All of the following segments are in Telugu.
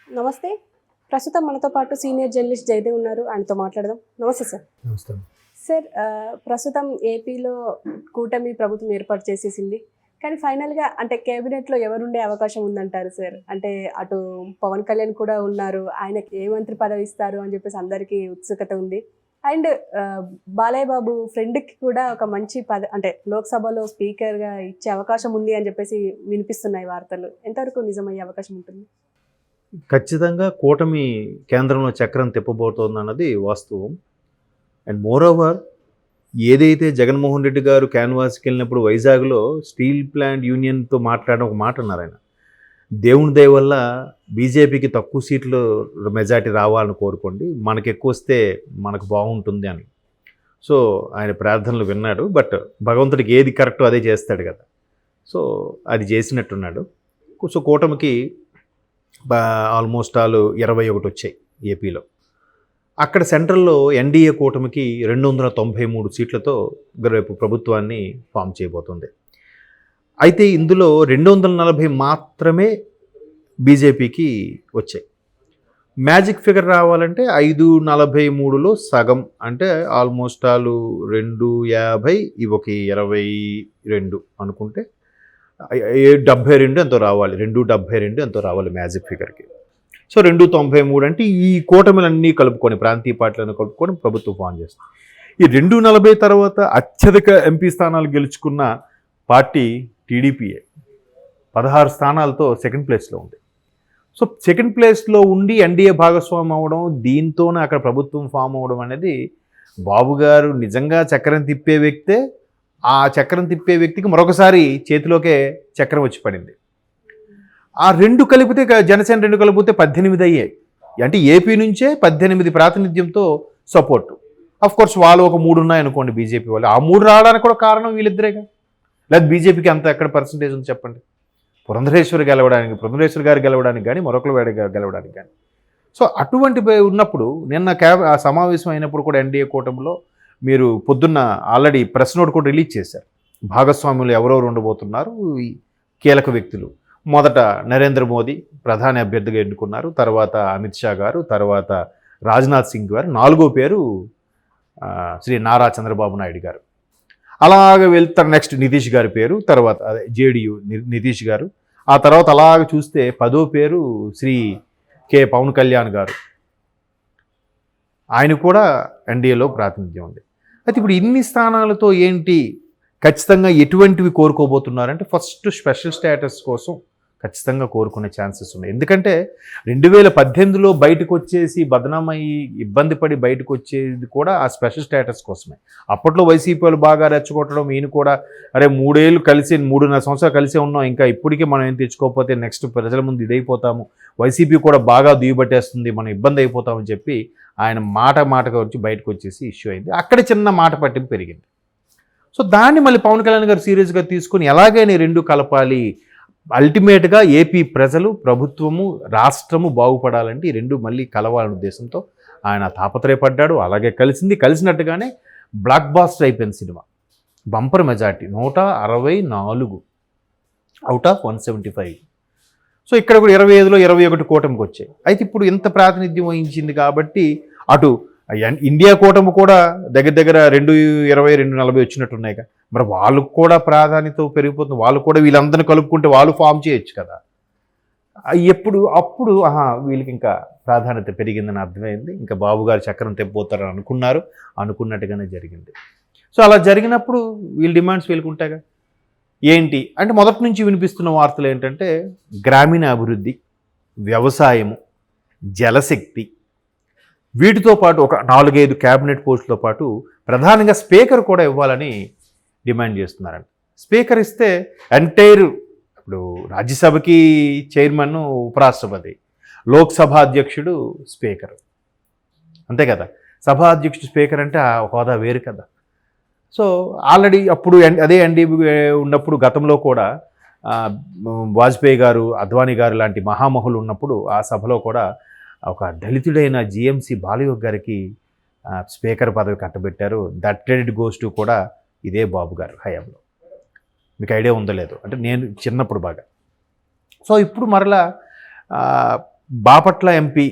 నమస్తే. ప్రస్తుతం మనతో పాటు సీనియర్ జర్నలిస్ట్ జయదేవ్ ఉన్నారు. ఆయనతో మాట్లాడదాం. నమస్తే సార్. నమస్తే. సార్, ప్రస్తుతం ఏపీలో కూటమి ప్రభుత్వం ఏర్పాటు చేసేసింది. కానీ ఫైనల్‌గా అంటే కేబినెట్‌లో ఎవరుండే అవకాశం ఉందంటారు సార్? అంటే అటు పవన్ కళ్యాణ్ కూడా ఉన్నారు. ఆయనకి ఏ మంత్రి పదవి ఇస్తారు అని చెప్పేసి అందరికీ ఉత్సుకత ఉంది. అండ్ బాలయ్య బాబు ఫ్రెండ్‌కి కూడా ఒక మంచి అంటే లోక్‌సభలో స్పీకర్‌గా ఇచ్చే అవకాశం ఉంది అని చెప్పేసి వినిపిస్తున్నాయి వార్తలు. ఎంతవరకు నిజమయ్యే అవకాశం ఉంటుంది? ఖచ్చితంగా కూటమి కేంద్రంలో చక్రం తిప్పబోతోందన్నది వాస్తవం. అండ్ మోరోవర్ ఏదైతే జగన్మోహన్ రెడ్డి గారు క్యాన్వాస్కి వెళ్ళినప్పుడు వైజాగ్లో స్టీల్ ప్లాంట్ యూనియన్తో మాట్లాడిన ఒక మాట అన్నారు ఆయన. దేవుని దయ వల్ల బీజేపీకి తక్కువ సీట్లు మెజార్టీ రావాలని కోరుకోండి, మనకు ఎక్కువ వస్తే మనకు బాగుంటుంది అని. సో ఆయన ప్రార్థనలు విన్నాడు. బట్ భగవంతుడికి ఏది కరెక్టో అదే చేస్తాడు కదా. సో అది చేసినట్టున్నాడు. సో కూటమికి ఆల్మోస్ట్ ఆల్ 21 వచ్చాయి ఏపీలో. అక్కడ సెంట్రల్లో ఎన్డీఏ కూటమికి 293 సీట్లతో రేపు ప్రభుత్వాన్ని ఫామ్ చేయబోతుంది. అయితే ఇందులో 240 మాత్రమే బీజేపీకి వచ్చాయి. మ్యాజిక్ ఫిగర్ రావాలంటే 543లో సగం అంటే ఆల్మోస్ట్ ఆల్ 250, ఇవి ఒక 22 అనుకుంటే 72 ఎంతో రావాలి. 272 ఎంతో రావాలి మ్యాజిక్ ఫిగర్కి. సో 293 అంటే ఈ కూటమిలన్నీ కలుపుకొని, ప్రాంతీయ పార్టీలను కలుపుకొని ప్రభుత్వం ఫామ్ చేస్తుంది. ఈ 240 తర్వాత అత్యధిక ఎంపీ స్థానాలు గెలుచుకున్న పార్టీ టీడీపీయే. 16 స్థానాలతో సెకండ్ ప్లేస్లో ఉంది. సో సెకండ్ ప్లేస్లో ఉండి ఎన్డీఏ భాగస్వామి అవ్వడం, దీంతోనే అక్కడ ప్రభుత్వం ఫామ్ అవ్వడం అనేది, బాబు గారు నిజంగా చక్రం తిప్పే వ్యక్తే. ఆ చక్రం తిప్పే వ్యక్తికి మరొకసారి చేతిలోకే చక్రం వచ్చి పడింది. ఆ రెండు కలిపితే, జనసేన 2 కలిపితే 18 అయ్యాయి. అంటే ఏపీ నుంచే 18 ప్రాతినిధ్యంతో సపోర్టు. కోర్స్ వాళ్ళు ఒక 3 ఉన్నాయనుకోండి బీజేపీ వాళ్ళు. ఆ 3 రావడానికి కూడా కారణం వీళ్ళిద్దరేగా. లేదా బీజేపీకి అంత ఎక్కడ పర్సంటేజ్ ఉంది చెప్పండి? పురంధరేశ్వరి గారు గెలవడానికి కానీ, మరొకరు గెలవడానికి కానీ. సో అటువంటి ఉన్నప్పుడు నిన్న ఆ సమావేశం అయినప్పుడు కూడా ఎన్డీఏ కూటమిలో మీరు పొద్దున్న ఆల్రెడీ ప్రెస్ నోట్ కూడా రిలీజ్ చేశారు. భాగస్వాములు ఎవరెవరు ఉండబోతున్నారు, కీలక వ్యక్తులు. మొదట నరేంద్ర మోదీ ప్రధాని అభ్యర్థిగా ఎన్నుకున్నారు. తర్వాత అమిత్ షా గారు, తర్వాత రాజ్నాథ్ సింగ్ గారు, 4వ పేరు శ్రీ నారా చంద్రబాబు నాయుడు గారు. అలాగ వెళ్తారు. నెక్స్ట్ నితీష్ గారి పేరు, తర్వాత జేడీయూ నితీష్ గారు. ఆ తర్వాత అలాగ చూస్తే 10వ పేరు శ్రీ పవన్ కళ్యాణ్ గారు. ఆయన కూడా ఎన్డీఏలో ప్రాతినిధ్యం ఉంది. అయితే ఇప్పుడు ఇన్ని స్థానాలతో ఏంటి, ఖచ్చితంగా ఎటువంటివి కోరుకోబోతున్నారంటే, ఫస్ట్ స్పెషల్ స్టేటస్ కోసం ఖచ్చితంగా కోరుకునే ఛాన్సెస్ ఉన్నాయి. ఎందుకంటే 2018లో బయటకు వచ్చేసి బదనామయ్యి ఇబ్బంది పడి బయటకు వచ్చేది కూడా ఆ స్పెషల్ స్టేటస్ కోసమే. అప్పట్లో వైసీపీ వాళ్ళు బాగా రెచ్చగొట్టడం, ఈయన కూడా అరే 3.5 సంవత్సరాలు కలిసే ఉన్నాం, ఇంకా ఇప్పటికీ మనం ఏం తెచ్చుకోకపోతే నెక్స్ట్ ప్రజల ముందు ఇదైపోతాము, వైసీపీ కూడా బాగా దుయ్యబట్టేస్తుంది, మనం ఇబ్బంది అయిపోతామని చెప్పి ఆయన మాటగా వచ్చి బయటకు వచ్చేసి ఇష్యూ అయింది. అక్కడ చిన్న మాట పట్టింపు పెరిగింది. సో దాన్ని మళ్ళీ పవన్ కళ్యాణ్ గారు సీరియస్గా తీసుకుని ఎలాగైనా 2 కలపాలి, అల్టిమేట్గా ఏపీ ప్రజలు, ప్రభుత్వము, రాష్ట్రము బాగుపడాలంటే ఈ 2 మళ్ళీ కలవాలనే ఉద్దేశంతో ఆయన తాపత్రయపడ్డాడు. అలాగే కలిసినట్టుగానే బ్లాక్ బాస్టర్ అయిపోయింది cinema. Bumper majority 164 out of 175. So ఇక్కడ కూడా 25లో 21 కూటమికి వచ్చాయి. అయితే ఇప్పుడు ఇంత ప్రాతినిధ్యం వహించింది కాబట్టి అటు ఇండియా కూటమి కూడా దగ్గర 220, 240 వచ్చినట్టున్నాయిగా. మరి వాళ్ళకు కూడా ప్రాధాన్యత పెరిగిపోతుంది. వాళ్ళు కూడా వీళ్ళందరినీ కలుపుకుంటే వాళ్ళు ఫామ్ చేయొచ్చు కదా. అప్పుడు వీళ్ళకి ఇంకా ప్రాధాన్యత పెరిగిందని అర్థమైంది. ఇంకా బాబు గారు చక్రం తెప్పబోతారని అనుకున్నట్టుగానే జరిగింది. సో అలా జరిగినప్పుడు వీళ్ళ డిమాండ్స్ వీళ్ళకి ఉంటాయిగా. ఏంటి అంటే, మొదటి నుంచి వినిపిస్తున్న వార్తలు ఏంటంటే, గ్రామీణ అభివృద్ధి, వ్యవసాయము, జలశక్తి, వీటితో పాటు ఒక 4-5 క్యాబినెట్ పోస్టులతో పాటు ప్రధానంగా స్పీకర్ కూడా ఇవ్వాలని డిమాండ్ చేస్తున్నారంట. స్పీకర్ ఇస్తే ఎంటైర్, ఇప్పుడు రాజ్యసభకి చైర్మన్ ఉపరాష్ట్రపతి, లోక్సభ అధ్యక్షుడు స్పీకర్, అంతే కదా. సభా అధ్యక్షుడు స్పీకర్ అంటే ఆ హోదా వేరు కదా. సో ఆల్రెడీ అప్పుడు అదే ఎన్డీఏ ఉన్నప్పుడు గతంలో కూడా వాజ్పేయి గారు, అద్వానీ గారు లాంటి మహామహులు ఉన్నప్పుడు ఆ సభలో కూడా ఒక దళితుడైన జిఎంసి బాలయోగ్ గారికి స్పీకర్ పదవి కట్టబెట్టారు. దట్ క్రెడిట్ గోస్ టు కూడా ఇదే బాబు గారు హయాంలో. మీకు ఐడియా ఉందో లేదో, అంటే నేను చిన్నప్పుడు బాగా. సో ఇప్పుడు మరలా బాపట్ల ఎంపీ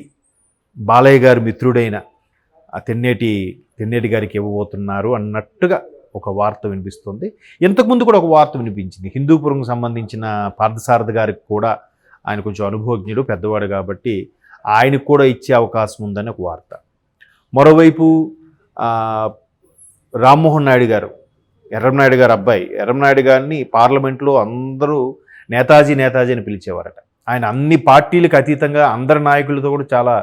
బాలయ్య గారి మిత్రుడైన ఆ తెన్నేటి గారికి ఇవ్వబోతున్నారు అన్నట్టుగా ఒక వార్త వినిపిస్తుంది. ఇంతకుముందు కూడా ఒక వార్త వినిపించింది. హిందూపురంకు సంబంధించిన పార్థసారథి గారికి కూడా, ఆయన కొంచెం అనుభవజ్ఞుడు, పెద్దవాడు కాబట్టి ఆయనకు కూడా ఇచ్చే అవకాశం ఉందని ఒక వార్త. మరోవైపు రామ్మోహన్ నాయుడు గారు, ఎర్రంనాయుడు గారు అబ్బాయి ఎర్రంనాయుడు గారిని పార్లమెంట్లో అందరూ నేతాజీ అని పిలిచేవారట. ఆయన అన్ని పార్టీలకు అతీతంగా అందరి నాయకులతో కూడా చాలా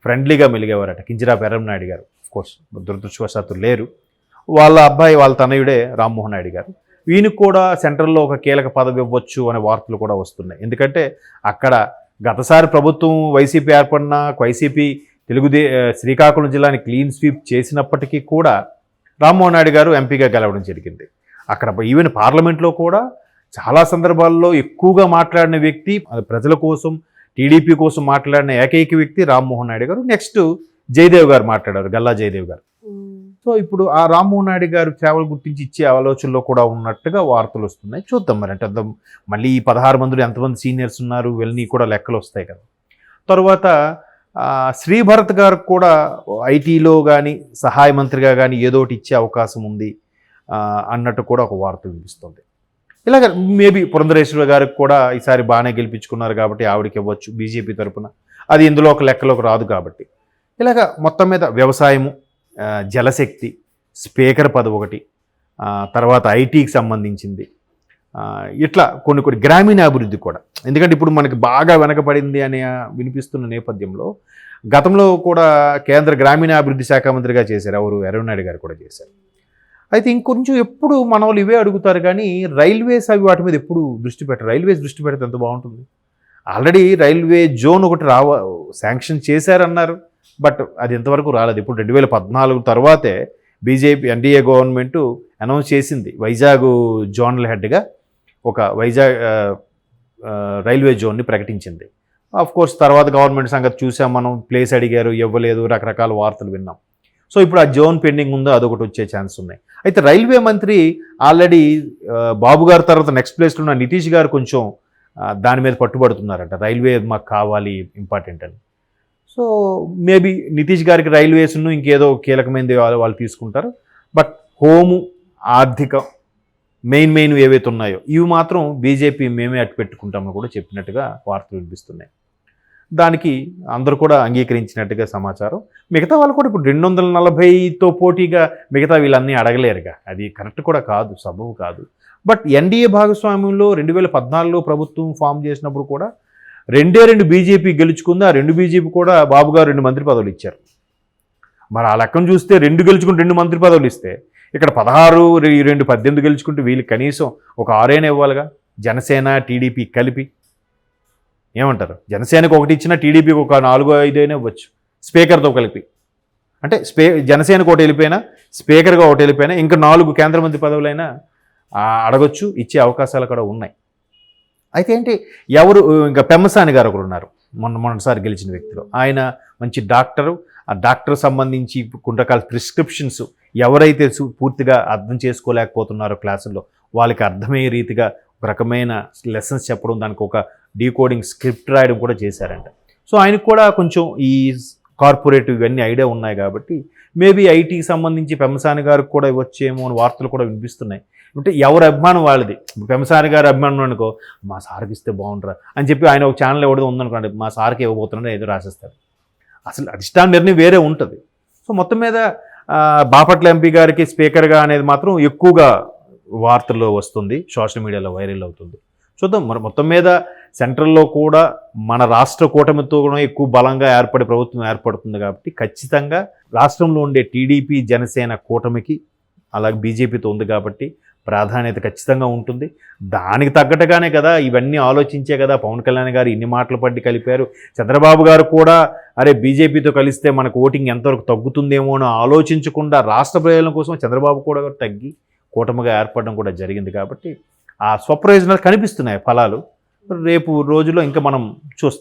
ఫ్రెండ్లీగా మెలిగేవారట కింజరాపు ఎర్రంనాయుడు గారు. కోర్స్ దురదృష్టవశాత్తు లేరు. వాళ్ళ అబ్బాయి, వాళ్ళ తనయుడే రామ్మోహన్ నాయుడు గారు. ఈయనకు కూడా సెంట్రల్లో ఒక కీలక పదవి ఇవ్వచ్చు అనే వార్తలు కూడా వస్తున్నాయి. ఎందుకంటే అక్కడ గతసారి ప్రభుత్వం వైసీపీ ఏర్పడిన వైసీపీ శ్రీకాకుళం జిల్లాని క్లీన్ స్వీప్ చేసినప్పటికీ కూడా రామ్మోహన్ నాయుడు గారు ఎంపీగా గెలవడం జరిగింది. అక్కడ ఈవెన్ పార్లమెంట్లో కూడా చాలా సందర్భాల్లో ఎక్కువగా మాట్లాడిన వ్యక్తి, ప్రజల కోసం, టీడీపీ కోసం మాట్లాడిన ఏకైక వ్యక్తి రామ్మోహన్ నాయుడు గారు. నెక్స్ట్ జయదేవ్ గారు మాట్లాడారు, గల్లా జయదేవ్ గారు. సో ఇప్పుడు ఆ రామ్మోహన్ నాయుడు గారు సేవలు గుర్తించి ఇచ్చే ఆలోచనలో కూడా ఉన్నట్టుగా వార్తలు వస్తున్నాయి. చూద్దాం మరి. అంటే మళ్ళీ ఈ 16 మందిలో ఎంతమంది సీనియర్స్ ఉన్నారు, వెళ్ళి కూడా లెక్కలు వస్తాయి కదా. తర్వాత శ్రీభరత్ గారికి కూడా ఐటీలో కానీ సహాయ మంత్రిగా కానీ ఏదోటి ఇచ్చే అవకాశం ఉంది అన్నట్టు కూడా ఒక వార్త వినిపిస్తుంది. ఇలాగ మేబీ పురంధరేశ్వర గారికి కూడా ఈసారి బాగానే గెలిపించుకున్నారు కాబట్టి ఆవిడకి ఇవ్వచ్చు బీజేపీ తరఫున. అది ఇందులో ఒక లెక్కలోకి రాదు కాబట్టి. ఇలాగ మొత్తం మీద వ్యవసాయము, జలశక్తి, స్పీకర్ పదవి ఒకటి, తర్వాత ఐటీకి సంబంధించింది, ఇట్లా కొన్ని గ్రామీణాభివృద్ధి కూడా. ఎందుకంటే ఇప్పుడు మనకి బాగా వెనకబడింది అని వినిపిస్తున్న నేపథ్యంలో గతంలో కూడా కేంద్ర గ్రామీణాభివృద్ధి శాఖ మంత్రిగా చేశారు ఎవరు, ఎర్రనాయుడు గారు కూడా చేశారు. అయితే ఇంకొంచెం ఎప్పుడు మన వాళ్ళు ఇవే అడుగుతారు కానీ రైల్వేస్ అవి వాటి మీద ఎప్పుడు దృష్టి పెట్టరు. రైల్వేస్ దృష్టి పెడితే ఎంత బాగుంటుంది. ఆల్రెడీ రైల్వే జోన్ ఒకటి శాంక్షన్ చేశారన్నారు, బట్ అది ఎంతవరకు రాలేదు. ఇప్పుడు 2014 తర్వాతే బీజేపీ ఎన్డీఏ గవర్నమెంట్ అనౌన్స్ చేసింది వైజాగ్ జోనల్ హెడ్గా ఒక వైజాగ్ రైల్వే జోన్ని ప్రకటించింది. కోర్స్ తర్వాత గవర్నమెంట్ సంగతి చూసాం మనం, ప్లేస్ అడిగారు ఇవ్వలేదు, రకరకాల వార్తలు విన్నాం. సో ఇప్పుడు ఆ జోన్ పెండింగ్ ఉందో అదొకటి వచ్చే ఛాన్స్ ఉన్నాయి. అయితే రైల్వే మంత్రి ఆల్రెడీ బాబు గారి తర్వాత నెక్స్ట్ ప్లేస్లో ఉన్న నితీష్ గారు కొంచెం దాని మీద పట్టుబడుతున్నారట, రైల్వే మాకు కావాలి ఇంపార్టెంట్ అని. సో మేబీ నితీష్ గారికి రైల్వేస్ను ఇంకేదో కీలకమైనది వాళ్ళు తీసుకుంటారు. బట్ హోము, ఆర్థిక మెయిన్ ఏవైతే ఉన్నాయో ఇవి మాత్రం బీజేపీ మేమే అట్టు పెట్టుకుంటామని కూడా చెప్పినట్టుగా వార్తలు వినిపిస్తున్నాయి. దానికి అందరూ కూడా అంగీకరించినట్టుగా సమాచారం. మిగతా వాళ్ళు కూడా ఇప్పుడు 240తో పోటీగా మిగతా వీళ్ళన్నీ అడగలేరుగా, అది కరెక్ట్ కూడా కాదు, సబబు కాదు. బట్ ఎన్డీఏ భాగస్వామ్యంలో 2014లో ప్రభుత్వం ఫామ్ చేసినప్పుడు కూడా 2 బీజేపీ గెలుచుకుంది. ఆ 2 బీజేపీ కూడా బాబు గారు 2 మంత్రి పదవులు ఇచ్చారు. మరి ఆ లెక్కను చూస్తే 2 గెలుచుకుని 2 మంత్రి పదవులు ఇస్తే ఇక్కడ 16, 2 18 గెలుచుకుంటే వీళ్ళకి కనీసం ఒక 6 ఇవ్వాలిగా. జనసేన టీడీపీ కలిపి ఏమంటారు? జనసేనకు ఒకటి ఇచ్చినా టీడీపీకి ఒక 4-5 ఇవ్వచ్చు స్పీకర్తో కలిపి. అంటే జనసేనకు ఒకటి వెళ్ళిపోయినా, స్పీకర్గా ఒకటి వెళ్ళిపోయినా ఇంకా 4 కేంద్ర మంత్రి పదవులైనా అడగొచ్చు, ఇచ్చే అవకాశాలు కూడా ఉన్నాయి. అయితే ఏంటి, ఎవరు ఇంకా పెమ్మసాని గారు ఒకరు ఉన్నారు, మొన్నసారి గెలిచిన వ్యక్తిలో. ఆయన మంచి డాక్టరు. ఆ డాక్టర్ సంబంధించి కొన్ని రకాల ప్రిస్క్రిప్షన్స్ ఎవరైతే పూర్తిగా అర్థం చేసుకోలేకపోతున్నారో క్లాసుల్లో వాళ్ళకి అర్థమయ్యే రీతిగా ఒక రకమైన లెసన్స్ చెప్పడం, దానికి ఒక డీకోడింగ్ స్క్రిప్ట్ రాయడం కూడా చేశారంట. సో ఆయనకు కూడా కొంచెం ఈ కార్పొరేట్ ఇవన్నీ ఐడియా ఉన్నాయి కాబట్టి మేబీ ఐటీకి సంబంధించి పెమ్మసాని గారికి కూడా వచ్చేమో అని వార్తలు కూడా వినిపిస్తున్నాయి. అంటే ఎవరి అభిమానం వాళ్ళది. పెమ్మసాని గారి అభిమానం అనుకో, మా సార్కి ఇస్తే బాగుంటారా అని చెప్పి ఆయన ఒక ఛానల్ ఎవడో ఉందనుకోండి, మా సార్కి ఇవ్వబోతున్నాడు ఏదో రాసేస్తారు. అసలు అధిష్టాన నిర్ణయం వేరే ఉంటుంది. సో మొత్తం మీద బాపట్ల ఎంపీ గారికి స్పీకర్గా అనేది మాత్రం ఎక్కువగా వార్తల్లో వస్తుంది, సోషల్ మీడియాలో వైరల్ అవుతుంది. చూద్దాం మరి. మొత్తం మీద సెంట్రల్లో కూడా మన రాష్ట్ర కూటమితో కూడా ఎక్కువ బలంగా ప్రభుత్వం ఏర్పడుతుంది కాబట్టి ఖచ్చితంగా రాష్ట్రంలో ఉండే టీడీపీ జనసేన కూటమికి అలాగే బీజేపీతో ఉంది కాబట్టి ప్రాధాన్యత ఖచ్చితంగా ఉంటుంది. దానికి తగ్గట్టుగానే కదా ఇవన్నీ ఆలోచించే కదా పవన్ కళ్యాణ్ గారు ఇన్ని మాటలు పడి కలిపారు. చంద్రబాబు గారు కూడా అరే బీజేపీతో కలిస్తే మనకు ఓటింగ్ ఎంతవరకు తగ్గుతుందేమో అని ఆలోచించకుండా రాష్ట్ర ప్రయోజనం కోసం చంద్రబాబు కూడా తగ్గి కూటమిగా ఏర్పడడం కూడా జరిగింది. కాబట్టి ఆ స్వప్రయోజనాలు కనిపిస్తున్నాయి ఫలాలు. రేపు రోజుల్లో ఇంకా మనం చూస్తాం.